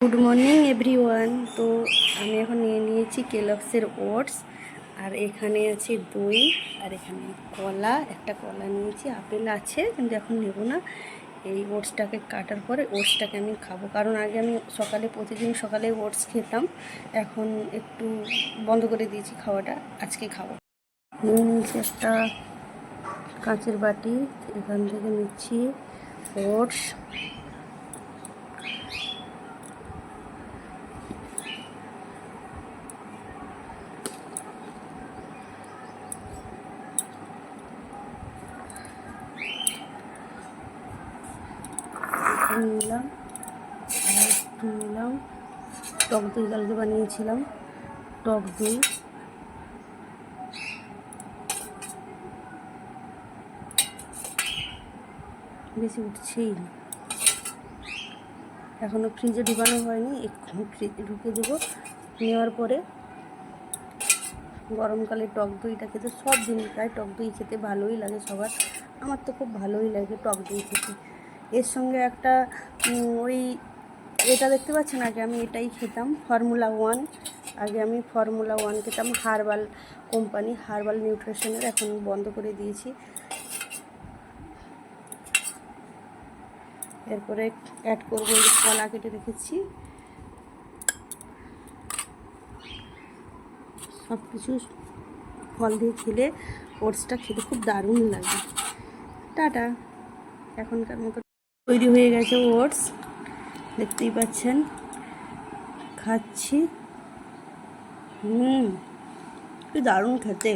Good morning everyone. তো আমি এখন নিয়ে নিয়েছি কেলগসের ওটস, আর এখানে আছে দই, আর এখানে কলা, একটা কলা নিয়েছি, আপেল আছে কিন্তু এখন নেব না। এই ওটসটাকে কাটার পরে ওটসটাকে আমি খাবো, কারণ আগে আমি প্রতিদিন সকালে ওটস খেতাম, এখন একটু বন্ধ করে দিয়েছি খাওয়াটা, আজকে খাবো। নিয়ে নিয়েছি একটা কাঁচের বাটি, এখান থেকে নিচ্ছি ওটস। নিলাম আর একটু নিলাম টক দই, কালকে বানিয়েছিলাম টক দই। বেশি উঠছেই না, এখনও ফ্রিজে ঢুকানো হয়নি, এক্ষুনি ফ্রিজে ঢুকে দেবো। নেওয়ার পরে গরমকালে টক দইটা খেতে, সব দিন প্রায় টক দই খেতে ভালোই লাগে সবার, আমার তো খুব ভালোই লাগে টক দই খেতে। এর সঙ্গে একটা ওই এটা দেখতে পাচ্ছেন, আগে আমি এটাই খেতাম, ফর্মুলা 1। আগে আমি ফর্মুলা 1 খেতাম, হার্বাল কোম্পানি, হার্বাল নিউট্রিশনের, এখন বন্ধ করে দিয়েছি। এরপরে অ্যাড করবো কলা কেটে রেখেছি। সব কিছু ফল দিয়ে খেলে ওটসটা খেতে খুব দারুণ লাগে। টাটা। এখনকার মতো তৈরি হয়ে গেছে ওটস, দেখতেই পাচ্ছেন, খাচ্ছি। কি দারুণ খেতে।